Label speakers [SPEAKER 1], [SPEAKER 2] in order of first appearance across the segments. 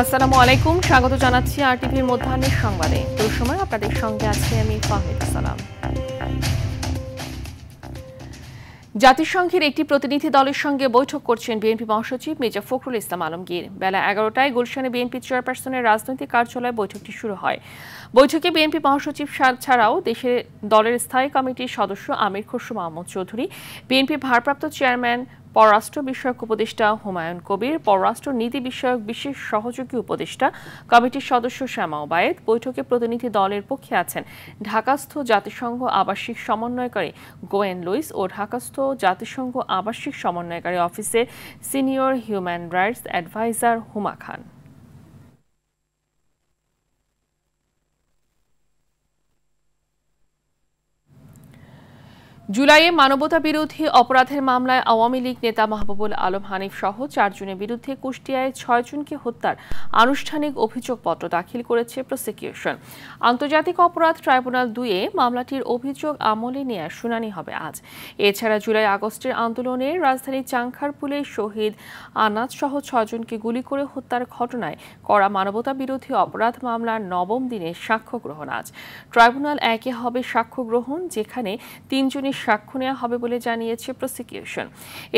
[SPEAKER 1] আসসালামু আলাইকুম, স্বাগত জানাচ্ছি আরটিভির মধ্যাহ্নের সংবাদে। এই সময় আপনাদের সঙ্গে আছি আমি ফাহমিদা সালাম। জাতিসংঘের একটি প্রতিনিধি দলের সঙ্গে বৈঠক করছেন বিএনপি মহাসচিব মির্জা ফখরুল ইসলাম আলমগীর। বেলা 11টায় গুলশানে বিএনপি চেয়ারপারসনের রাজনৈতিক কার্যালয়ে বৈঠকটি শুরু হয়। বৈঠকে বিএনপি মহাসচিব ছাড়াও দেশের দলের স্থায়ী কমিটির সদস্য আমির খসরু মাহমুদ চৌধুরী, বিএনপি ভারপ্রাপ্ত চেয়ারম্যান পররাষ্ট্র বিষয়ক উপদেষ্টা হুমায়ুন কবির, পররাষ্ট্র নীতি বিষয়ক বিশেষ সহযোগী উপদেষ্টা কমিটির সদস্য শ্যামা ওবায়েদ। বৈঠকে প্রতিনিধি দলের পক্ষে আছেন ঢাকাস্থ জাতিসংঘ আবাসিক সমন্বয়কারী গোয়েন লুইস ও ঢাকাস্থ জাতিসংঘ আবাসিক সমন্বয়কারী অফিসের সিনিয়র হিউম্যান রাইটস অ্যাডভাইজার হুমা খান। জুলাইয়ে মানবতা বিরোধী অপরাধের মামলায় আওয়ামী লীগ নেতা মাহবুবুল আলম হানিফ সহ 4 জনের বিরুদ্ধে কুষ্টিয়ায় 6 জনকে হত্যার আনুষ্ঠানিক অভিযোগপত্র দাখিল করেছে প্রসিকিউশন। আন্তর্জাতিক অপরাধ ট্রাইব্যুনাল 2-এ মামলাটির অভিযোগ আমলে নেওয়ার শুনানি হবে আজ। এছাড়া জুলাই আগস্টের আন্দোলনে রাজধানীর চাংখারপুলে শহীদ আনাজ সহ 6 জনকে গুলি করে হত্যার ঘটনায় করা মানবতা বিরোধী অপরাধ মামলার 9ম দিনের সাক্ষ্য গ্রহণ আজ। ট্রাইব্যুনাল 1-এ হবে সাক্ষ্য গ্রহণ, যেখানে 3 জনের সাক্ষ্য নেওয়া হবে বলে জানিয়েছে প্রসিকিউশন।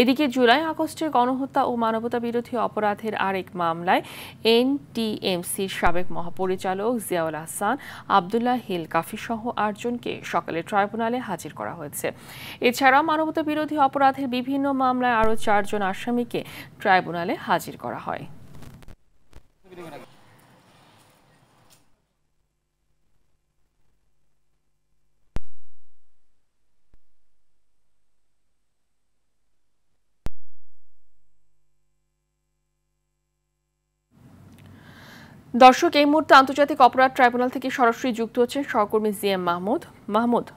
[SPEAKER 1] এদিকে জুলাই আগস্টের গণহত্যা ও মানবতা বিরোধী অপরাধের আরেক মামলায় এনটিএমসির সাবেক মহাপরিচালক জিয়াউল হাসান, আবদুল্লাহ হিল কাফি সহ 8 জনকে সকালে ট্রাইব্যুনালে হাজির করা হয়েছে। এছাড়া মানবতা বিরোধী অপরাধের বিভিন্ন মামলায় আরও 4 জন আসামিকে ট্রাইব্যুনালে হাজির করা হয়। দর্শক, এই মুহূর্তে আন্তর্জাতিক অপরাধ ট্রাইব্যুনাল থেকে সরাসরি যুক্ত হচ্ছেন সহকর্মী জিএম মাহমুদ।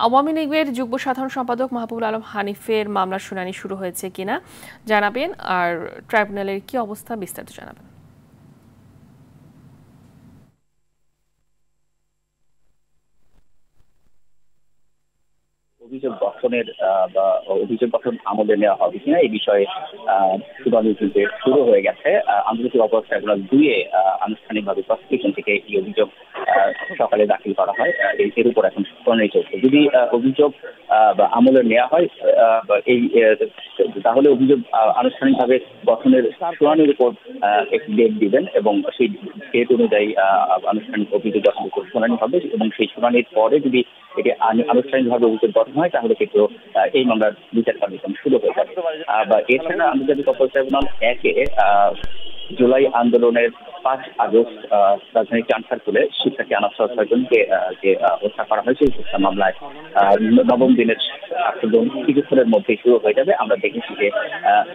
[SPEAKER 1] আওয়ামী লীগের যুগ্ম সাধারণ সম্পাদক মাহবুবুল আলম হানিফের মামলার শুনানি শুরু হয়েছে কিনা জানাবেন, আর ট্রাইব্যুনালের কি অবস্থা বিস্তারিত জানাবেন।
[SPEAKER 2] অভিযোগ গঠনের বা অভিযোগ গঠন আমলে নেওয়া হবে কিনা এই বিষয়ে শুনানি কিন্তু শুরু হয়ে গেছে। আন্তর্জাতিক অপরাধ ট্রাইব্যুনাল 2-এ আনুষ্ঠানিকভাবে প্রসিকিউশন থেকে এই অভিযোগ সকালে দাখিল করা হয়। এর উপর এখন শুনানি চলছে। যদি অভিযোগ বা আমলে নেওয়া হয় এই তাহলে অভিযোগ আনুষ্ঠানিকভাবে গঠনের শুনানির উপর একটি ডেট দিবেন এবং সেই ডেট অনুযায়ী আনুষ্ঠানিক অভিযোগ গঠনের উপর শুনানি হবে এবং সেই শুনানির পরে যদি এটি আনুষ্ঠানিকভাবে অভিযোগ গঠন হয় তাহলে কিন্তু এই মামলার বিচার কার্যক্রম শুরু হয়ে যাবে। এছাড়া আন্তর্জাতিক অপরাধ ট্রাইব্যুনাল 1-এ জুলাই আন্দোলনের 5 আগস্ট রাজধানীর চাংখারপুলে শিক্ষার্থী আনাজ সহ 6 জনকে যে হত্যা করা হয়েছে হত্যা মামলায় 9ম দিনের কিছুক্ষণের মধ্যে শুরু হয়ে যাবে। আমরা দেখেছি যে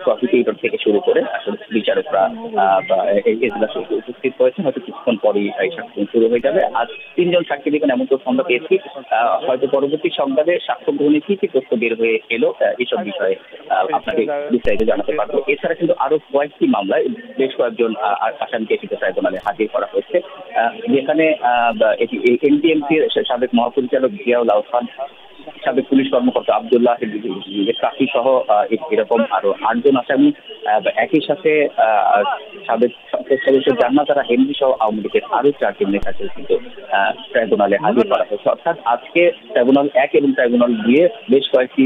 [SPEAKER 2] প্রসিকিউটর থেকে শুরু করে আসলে বিচারকরা এজলাসে উপস্থিত হয়েছে, হয়তো কিছুক্ষণ পরই এই সাক্ষ্য শুরু হয়ে যাবে। আজ 3 জন সাক্ষী দিবেন এমন তো সংবাদ পেয়েছি। হয়তো পরবর্তী সংবাদে সাক্ষ্য গ্রহণে কি কি তথ্য বের হয়ে এলো এইসব বিষয়ে আপনাকে বিস্তারিত জানাতে পারবো। এছাড়া কিন্তু আরো কয়েকটি মামলায় বেশ কয়েকজন আসামিকে ট্রাইব্যুনালে হাজির করা হয়েছে, যেখানে এটি এনটিএমসির সাবেক মহাপরিচালক জিয়াউল হাসান, সাবেক পুলিশ কর্মকর্তা আবদুল্লাহ কাফি সহ এরকম আরো 8 জন আসামি, একই সাথে সাবেক সদস্য জান্নাতারা হেনরি সহ আওয়ামী লীগের আরো 4 জন নেতাকে কিন্তু ট্রাইব্যুনালে হাজির করা হয়েছে। অর্থাৎ আজকে ট্রাইব্যুনাল 1 এবং ট্রাইব্যুনাল 2-এ বেশ কয়েকটি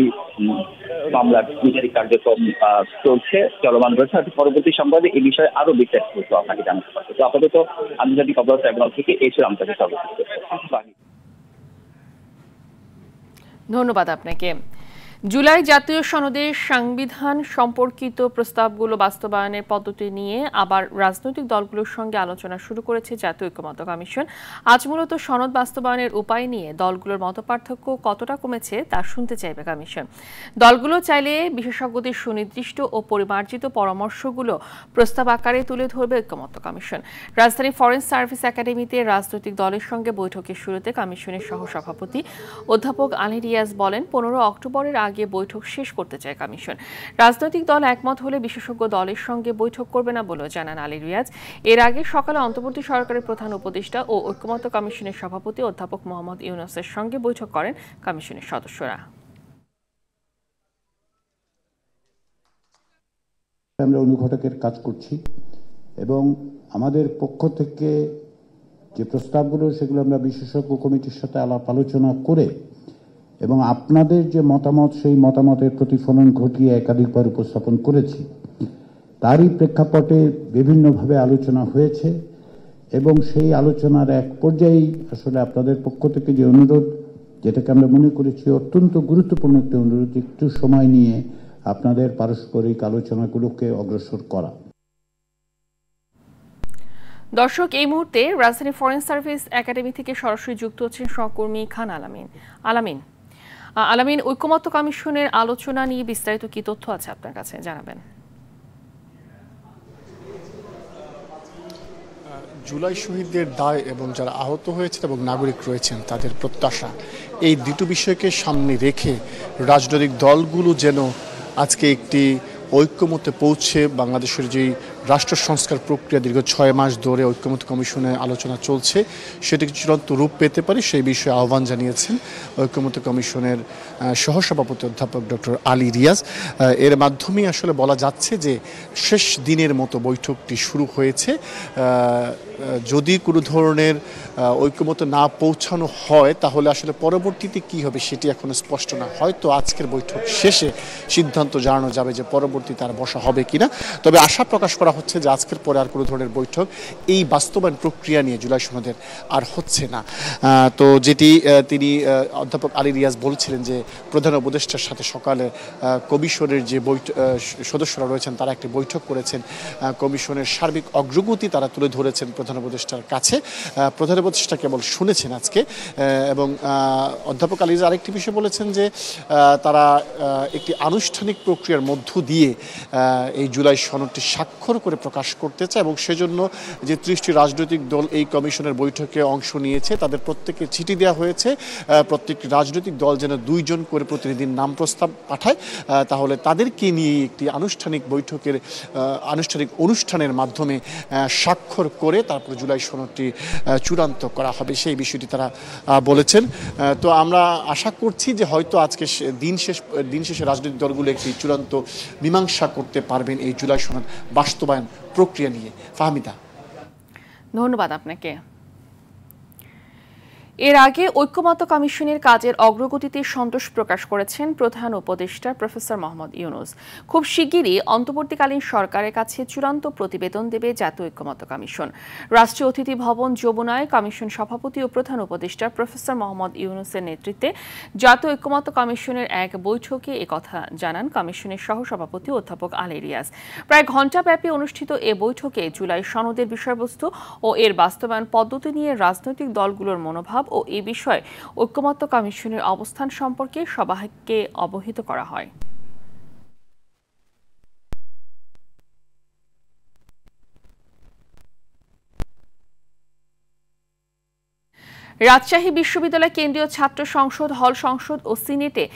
[SPEAKER 2] মামলার বিচারিক কার্যক্রম চলছে, চলমান রয়েছে। পরবর্তী সংবাদে এই বিষয়ে আরো বিস্তারিত আপনাকে জানাতে পারবো। তো আপাতত আন্তর্জাতিক অপরাধ ট্রাইব্যুনাল থেকে এই ছিল আমাদের সর্বশেষ।
[SPEAKER 1] ধন্যবাদ আপনাকে। জুলাই জাতীয় সনদের সংবিধান সম্পর্কিত প্রস্তাবগুলো বাস্তবায়নের পদ্ধতি নিয়ে আবার রাজনৈতিক দলগুলোর সঙ্গে আলোচনা শুরু করেছে জাতীয় ঐক্যমত্য কমিশন। আজ মূলত সনদ বাস্তবায়নের উপায় নিয়ে দলগুলোর মতপার্থক্য কতটা কমেছে তা শুনতে চাইবে কমিশন। দলগুলো চাইলে বিশেষজ্ঞদের সুনির্দিষ্ট ও পরিমার্জিত পরামর্শগুলো প্রস্তাব আকারে তুলে ধরবে ঐক্যমত্য কমিশন। রাজধানী ফরেন সার্ভিস একাডেমিতে রাজনৈতিক দলের সঙ্গে বৈঠকের শুরুতে কমিশনের সহসভাপতি অধ্যাপক আলী রিয়াজ বলেন, 15 অক্টোবরের আগে বৈঠক শেষ করতে চায় কমিশন। রাজনৈতিক দল একমত হলে বিশেষজ্ঞ দলের সঙ্গে বৈঠক করবে না বলেও জানান আলী রিয়াজ। এর আগে সকালে অন্তর্বর্তী সরকারের প্রধান উপদেষ্টা ও ঐক্যমত্য কমিশনের সভাপতি অধ্যাপক মোহাম্মদ ইউনূসের সঙ্গে বৈঠক করেন কমিশনের সদস্যরা।
[SPEAKER 3] আমরা অনুঘটকের কাজ করছি এবং আমাদের পক্ষ থেকে যে প্রস্তাবগুলো সেগুলো আমরা বিশেষজ্ঞ কমিটির সাথে আলাপ আলোচনা করে এবং আপনাদের যে মতামত সেই মতামতের প্রতিফলন ঘটিয়ে একাধিকবার উপস্থাপন করেছি। তারই প্রেক্ষাপটে বিভিন্নভাবে আলোচনা হয়েছে এবং সেই আলোচনার এক পর্যায়ে আসলে আপনাদের পক্ষ থেকে যে অনুরোধ, যেটাকে আমরা মনে করেছি অত্যন্ত গুরুত্বপূর্ণ একটি অনুরোধ, একটু সময় নিয়ে আপনাদের পারস্পরিক আলোচনাগুলোকে অগ্রসর করা।
[SPEAKER 1] দর্শক, এই মুহূর্তে রাজধানী ফরেন সার্ভিস একাডেমি থেকে সরাসরি যুক্ত হচ্ছেন সহকর্মী খান আলামিন। ঐকমত্য কমিশনের আলোচনা নিয়ে বিস্তারিত কি তথ্য আছে আপনার কাছে, জানাবেন।
[SPEAKER 4] জুলাই শহীদদের দায় এবং যারা আহত হয়েছেন এবং নাগরিক রয়েছেন তাদের প্রত্যাশা, এই দুটো বিষয়কে সামনে রেখে রাজনৈতিক দলগুলো যেন আজকে একটি ঐক্যমত্যে পৌঁছে বাংলাদেশের যেই রাষ্ট্র সংস্কার প্রক্রিয়া দীর্ঘ 6 মাস ধরে ঐক্যমত্য কমিশনে আলোচনা চলছে সেটিকে চূড়ান্ত রূপ পেতে পারে সেই বিষয়ে আহ্বান জানিয়েছেন ঐক্যমত্য কমিশনের সহসভাপতি অধ্যাপক ডক্টর আলী রিয়াজ। এর মাধ্যমেই আসলে বলা যাচ্ছে যে শেষ দিনের মতো বৈঠকটি শুরু হয়েছে। যদি কোনো ধরনের ঐক্যমত্য না পৌঁছানো হয় তাহলে আসলে পরবর্তীতে কি হবে সেটি এখনো স্পষ্ট না। হয়তো আজকের বৈঠক শেষে সিদ্ধান্ত জানানো যাবে যে পরবর্তীতে আর বসা হবে কিনা। তবে আশা প্রকাশ করা হচ্ছে যে আজকের পরে আর কোনো ধরনের বৈঠক এই বাস্তবায়ন প্রক্রিয়া নিয়ে জুলাই সনদের আর হচ্ছে না। তো যেটি তিনি অধ্যাপক আলী রিয়াজ বলছিলেন যে প্রধান উপদেষ্টার সাথে সকালে কমিশনের যে সদস্যরা রয়েছেন তারা একটি বৈঠক করেছেন, কমিশনের সার্বিক অগ্রগতি তারা তুলে ধরেছেন প্রধান উপদেষ্টার কাছে। প্রধান উপদেষ্টা কেবল শুনেছেন আজকে। এবং অধ্যাপক আলী রিয়াজ আরেকটি বিষয় বলেছেন যে তারা একটি আনুষ্ঠানিক প্রক্রিয়ার মধ্য দিয়ে এই জুলাই সনদটি স্বাক্ষর করে প্রকাশ করতে চায় এবং সেজন্য যে 30টি রাজনৈতিক দল এই কমিশনের বৈঠকে অংশ নিয়েছে তাদের প্রত্যেককে চিঠি দেওয়া হয়েছে। প্রত্যেকটি রাজনৈতিক দল যেন 2 জন করে প্রতিনিধির নাম প্রস্তাব পাঠায়, তাহলে তাদেরকে নিয়ে একটি আনুষ্ঠানিক বৈঠকের আনুষ্ঠানিক অনুষ্ঠানের মাধ্যমে স্বাক্ষর করে তারপর জুলাই সনদটি চূড়ান্ত করা হবে, সেই বিষয়টি তারা বলেছেন। তো আমরা আশা করছি যে হয়তো আজকে দিন শেষে রাজনৈতিক দলগুলো একটি চূড়ান্ত মীমাংসা করতে পারবেন এই জুলাই সনদ বাস্তবায়ন প্রক্রিয়া নিয়ে। ফাহমিদা,
[SPEAKER 1] ধন্যবাদ আপনাকে। এর আগে ঐক্যমত্য কমিশনের কাজের অগ্রগতিতে সন্তোষ প্রকাশ করেছেন প্রধান উপদেষ্টা প্রফেসর মোহাম্মদ ইউনূস। খুব শিগগিরই অন্তর্বর্তীকালীন সরকারের কাছে চূড়ান্ত প্রতিবেদন দেবে জাতীয় ঐক্যমত্য কমিশন। রাষ্ট্রীয় অতিথি ভবন যমুনায় কমিশন সভাপতি ও প্রধান উপদেষ্টা প্রফেসর মোহাম্মদ ইউনূসের নেতৃত্বে জাতীয় ঐক্যমত্য কমিশনের এক বৈঠকে একথা জানান কমিশনের সহসভাপতি অধ্যাপক আলী রিয়াজ। প্রায় ঘণ্টাব্যাপী অনুষ্ঠিত এ বৈঠকে জুলাই সনদের বিষয়বস্তু ও এর বাস্তবায়ন পদ্ধতি নিয়ে রাজনৈতিক দলগুলোর মনোভাব ও এই বিষয়ে ঐক্যমত্য কমিশনের অবস্থান সম্পর্কে সবাইকে অবহিত করা হয়। রাজশাহী বিশ্ববিদ্যালয় কেন্দ্রীয় ছাত্র সংসদ, হল সংসদ ও সিনেটে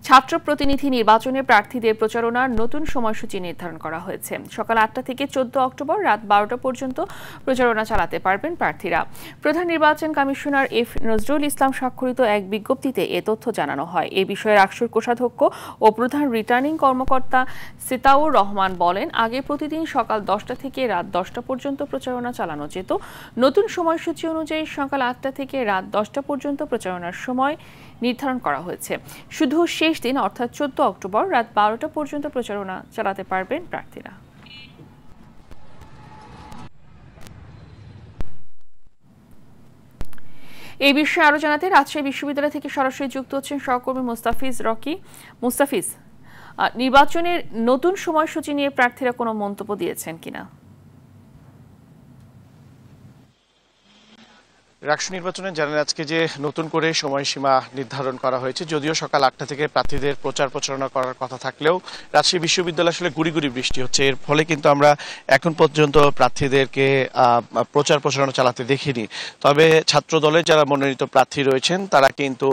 [SPEAKER 1] ছাত্র প্রতিনিধি নির্বাচনে প্রার্থীদের প্রচারণার নতুন সময়সূচি নির্ধারণ করা হয়েছে। সকাল 8টা থেকে 14 অক্টোবর রাত 12টা পর্যন্ত প্রচারণা চালাতে পারবেন প্রার্থীরা। প্রধান নির্বাচন কমিশনার এফ নজরুল ইসলাম স্বাক্ষরিত এক বিজ্ঞপ্তিতে এ তথ্য জানানো হয়। এ বিষয়ে আকসুর কোষাধ্যক্ষ ও প্রধান রিটার্নিং কর্মকর্তা সিতাউর রহমান বলেন, আগে প্রতিদিন সকাল 10টা থেকে রাত 10টা পর্যন্ত প্রচারণা চালানো যেত। নতুন সময়সূচি অনুযায়ী সকাল 8টা থেকে রাত 10টা পর্যন্ত প্রচারণার সময় নির্ধারণ করা হয়েছে। শুধু শেষ দিন অর্থাৎ 14 অক্টোবর রাত 12টা পর্যন্ত প্রচারণা চালাতে পারবেন প্রার্থীরা। এই বিষয়ে আরো জানাতে রাজশাহী বিশ্ববিদ্যালয় থেকে সরাসরি যুক্ত হচ্ছেন সহকর্মী মুস্তাফিজ। নির্বাচনের নতুন সময়সূচি নিয়ে প্রার্থীরা কোনো মন্তব্য দিয়েছেন কিনা?
[SPEAKER 5] রাষ্ট্র নির্বাচনে জানেন আজকে যে নতুন করে সময়সীমা নির্ধারণ করা হয়েছে। যদিও সকাল 8টা থেকে প্রার্থীদের প্রচারণা করার কথা থাকলেও রাজশাহী বিশ্ববিদ্যালয় আসলে গুড়ি বৃষ্টি হচ্ছে। এর ফলে কিন্তু আমরা এখন পর্যন্ত প্রার্থীদেরকে প্রচারণা চালাতে দেখিনি। তবে ছাত্র দলের যারা মনোনীত প্রার্থী রয়েছেন তারা কিন্তু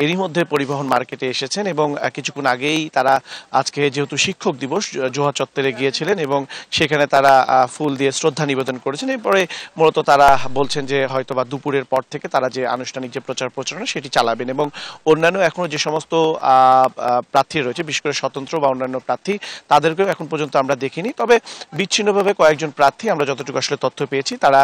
[SPEAKER 5] এরই মধ্যে পরিবহন মার্কেটে এসেছেন এবং কিছুক্ষণ আগেই তারা আজকে যেহেতু শিক্ষক দিবস জোহা চত্বরে গিয়েছিলেন এবং সেখানে তারা ফুল দিয়ে শ্রদ্ধা নিবেদন করেছেন। এরপরে মূলত তারা বলছেন যে হয়তোবা দুপুরের পর থেকে তারা যে আনুষ্ঠানিক যে প্রচার প্রচারণা সেটি চালাবেন এবং অন্যান্য এখনো যে সমস্ত প্রার্থী রয়েছে বিশেষ করে স্বতন্ত্র বা অন্যান্য প্রার্থী তাদেরকেও এখন পর্যন্ত আমরা দেখিনি। তবে বিচ্ছিন্নভাবে কয়েকজন প্রার্থী আমরা যতটুকু আসলে তথ্য পেয়েছি তারা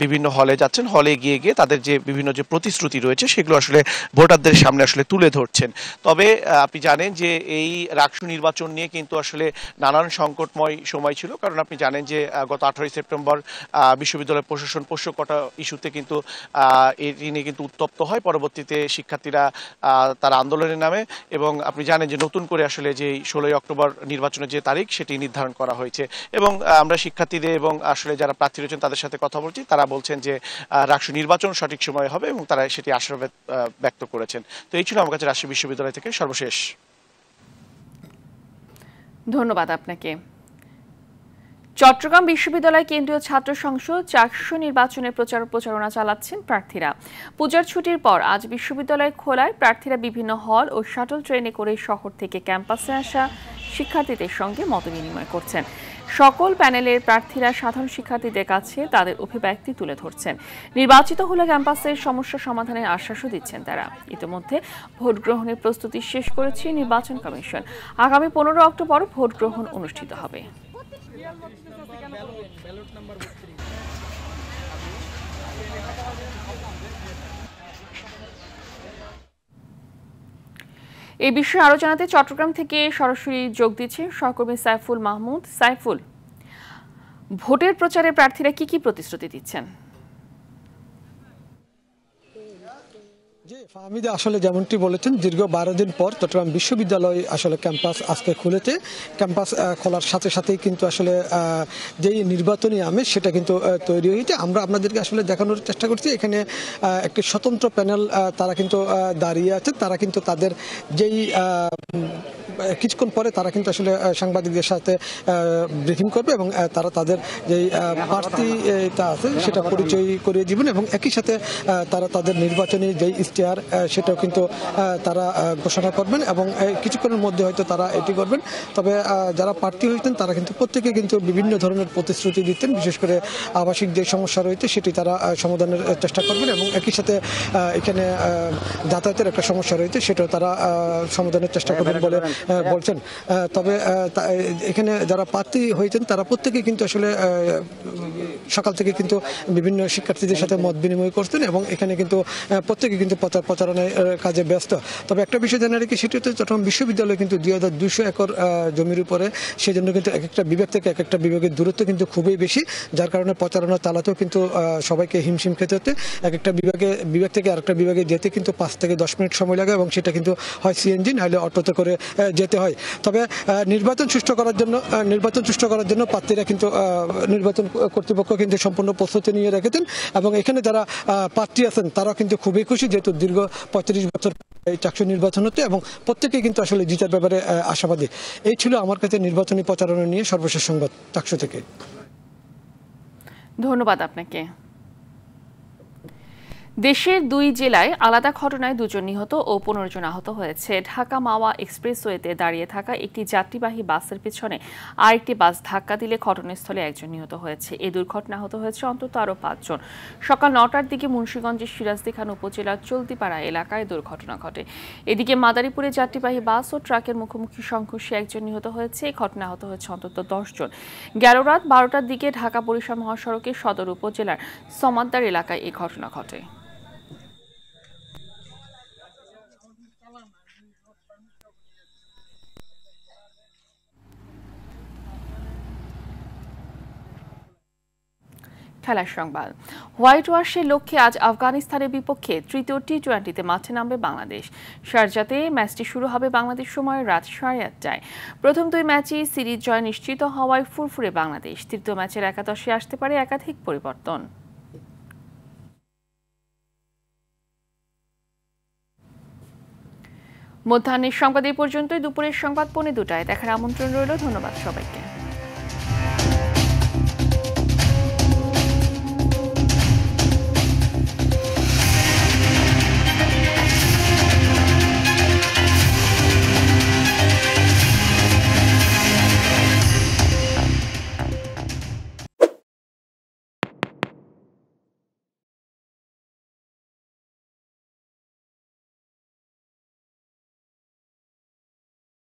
[SPEAKER 5] বিভিন্ন হলে যাচ্ছেন, হলে গিয়ে গিয়ে তাদের যে বিভিন্ন যে প্রতিশ্রুতি রয়েছে সেগুলো আসলে ভোটারদের সামনে আসলে তুলে ধরছেন। তবে আপনি জানেন যে এই রাকসু নির্বাচন নিয়ে কিন্তু আসলে নানান সংকটময় সময় ছিল, কারণ আপনি জানেন যে গত 18 সেপ্টেম্বর বিশ্ববিদ্যালয় প্রশাসন পোষ্য কোটা ইস্যুতে কিন্তু এটি নিয়ে কিন্তু উত্তপ্ত হয়। পরবর্তীতে শিক্ষার্থীরা তার আন্দোলনের নামে এবং আপনি জানেন যে নতুন করে আসলে যে 16 অক্টোবর নির্বাচনের যে তারিখ সেটি নির্ধারণ করা হয়েছে এবং আমরা শিক্ষার্থীদের এবং আসলে যারা প্রার্থী রয়েছেন তাদের সাথে কথা বলছি, তারা বলছেন যে রাকসু নির্বাচন সঠিক সময় হবে এবং তারা সেটি আশাবাদ ব্যক্ত করেছেন। তো এই ছিল আমার কাছে রাজশাহী বিশ্ববিদ্যালয় থেকে সর্বশেষ।
[SPEAKER 1] ধন্যবাদ আপনাকে। চট্টগ্রাম বিশ্ববিদ্যালয় কেন্দ্রীয় ছাত্র সংসদ চাকসু নির্বাচনের প্রচারণা চালাচ্ছেন প্রার্থীরা। পূজার ছুটির পর আজ বিশ্ববিদ্যালয় খোলায় প্রার্থীরা বিভিন্ন হল ও শাটল ট্রেনে করে শহর থেকে ক্যাম্পাসে আসা শিক্ষার্থীদের সঙ্গে মতবিনিময় করছেন। সকল প্যানেলের প্রার্থীরা সাধারণ শিক্ষার্থীদের কাছে তাদের অভিব্যক্তি তুলে ধরছেন। নির্বাচিত হলে ক্যাম্পাসের সমস্যা সমাধানের আশ্বাসও দিচ্ছেন তারা। ইতিমধ্যে ভোট গ্রহণের প্রস্তুতি শেষ করেছে নির্বাচন কমিশন। আগামী 15 অক্টোবর ভোট গ্রহণ অনুষ্ঠিত হবে। এই বিষয়ে আরো জানাতে চট্টগ্রাম থেকে সরাসরি যোগ দিচ্ছেন সহকর্মী সাইফুল মাহমুদ। সাইফুল, ভোটের প্রচারে প্রার্থীরা কি কি প্রতিশ্রুতি দিচ্ছেন?
[SPEAKER 6] ফাহমিদা আসলে যেমনটি বলেছেন, দীর্ঘ 12 দিন পর চট্টগ্রাম বিশ্ববিদ্যালয় আসলে ক্যাম্পাস আজকে খুলেছে। ক্যাম্পাস খোলার সাথে সাথেই কিন্তু আসলে যেই নির্বাচনী আমেজ সেটা কিন্তু তৈরি হয়েছে। আমরা আপনাদেরকে আসলে দেখানোর চেষ্টা করছি, এখানে একটি স্বতন্ত্র প্যানেল তারা কিন্তু দাঁড়িয়ে আছে। তারা কিন্তু তাদের যেই কিছুক্ষণ পরে তারা কিন্তু আসলে সাংবাদিকদের সাথে ব্রিফিং করবে এবং তারা তাদের যেই প্রার্থীটা আছে সেটা পরিচয় করিয়ে দিবেন এবং একই সাথে তারা তাদের নির্বাচনী যেই ইশতেহার সেটাও কিন্তু তারা ঘোষণা করবেন এবং কিছুক্ষণের মধ্যে হয়তো তারা এটি করবেন। তবে যারা প্রার্থী হয়েছেন তারা কিন্তু প্রত্যেকে কিন্তু বিভিন্ন ধরনের প্রতিশ্রুতি দিতেন, বিশেষ করে আবাসিক যে সমস্যা রয়েছে সেটি তারা সমাধানের চেষ্টা করবেন এবং একই সাথে এখানে যাতায়াতের একটা সমস্যা রয়েছে সেটাও তারা সমাধানের চেষ্টা করবেন বলে বলছেন। তবে এখানে যারা প্রার্থী হয়েছেন তারা প্রত্যেকে কিন্তু আসলে সকাল থেকে কিন্তু বিভিন্ন শিক্ষার্থীদের সাথে মত বিনিময় করছেন এবং এখানে কিন্তু প্রত্যেকে কিন্তু প্রচারণার কাজে ব্যস্ত। তবে একটা বিষয় জানা রেখে সেটি হচ্ছে চট্টগ্রাম বিশ্ববিদ্যালয় কিন্তু 2200 একর জমির উপরে, সেজন্য কিন্তু এক একটা বিভাগ থেকে এক একটা বিভাগের দূরত্ব কিন্তু খুবই বেশি, যার কারণে প্রচারণা চালাতেও কিন্তু সবাইকে হিমশিম খেতে হতে এক একটা বিভাগ থেকে আরেকটা বিভাগে যেতে কিন্তু 5 থেকে 10 মিনিট সময় লাগে এবং সেটা কিন্তু হয় সিএনজি নাহলে অটোতে করে যেতে হয়। তবে নির্বাচন সুষ্ঠু করার জন্য প্রার্থীরা কিন্তু নির্বাচন কর্তৃপক্ষ কিন্তু সম্পূর্ণ প্রস্তুতি নিয়ে রেখেছেন এবং এখানে যারা প্রার্থী আছেন তারাও কিন্তু খুবই খুশি, যেহেতু দীর্ঘ 35 বছর এই চাকসু নির্বাচন হতে এবং প্রত্যেকেই কিন্তু আসলে জিতার ব্যাপারে আশাবাদী। এই ছিল আমার কাছে নির্বাচনী প্রচারণা নিয়ে সর্বশেষ সংবাদ চাকসু থেকে।
[SPEAKER 1] ধন্যবাদ আপনাকে। দেশের 2 জেলায় আলাদা ঘটনায় 2 জন নিহত ও 15 জন আহত হয়েছে। ঢাকা মাওয়া এক্সপ্রেসওয়েতে দাঁড়িয়ে থাকা একটি যাত্রীবাহী বাসের পিছনে আরেকটি বাস ধাক্কা দিলে ঘটনাস্থলে 1 জন নিহত হয়েছে। এই দুর্ঘটনা আহত হয়েছে অন্তত আরও 5 জন। সকাল 9টার দিকে মুন্সিগঞ্জের সিরাজদিখান উপজেলার চলতিপাড়া এলাকায় দুর্ঘটনা ঘটে। এদিকে মাদারীপুরে যাত্রীবাহী বাস ও ট্রাকের মুখোমুখি সংঘর্ষে 1 জন নিহত হয়েছে। এই ঘটনা আহত হয়েছে অন্তত 10 জন। গেল রাত 12টার দিকে ঢাকা বরিশাল মহাসড়কের সদর উপজেলার সমাদ্দার এলাকায় এই ঘটনা ঘটে। খেলার সংবাদ। হোয়াইট ওয়াশের লক্ষ্যে আজ আফগানিস্তানের বিপক্ষে তৃতীয় টি-20তে মাঠে নামবে বাংলাদেশ। শারজাতে ম্যাচটি শুরু হবে বাংলাদেশ সময় রাত 8:30টায়। প্রথম 2 ম্যাচেই সিরিজ জয় নিশ্চিত হওয়ায় ফুরফুরে বাংলাদেশ। তৃতীয় ম্যাচের একাদশে আসতে পারে একাধিক পরিবর্তন। মধ্যাহ্নের সংবাদ এই পর্যন্তই। দুপুরের সংবাদ 2:45টায় দেখার আমন্ত্রণ রইল। ধন্যবাদ সবাইকে।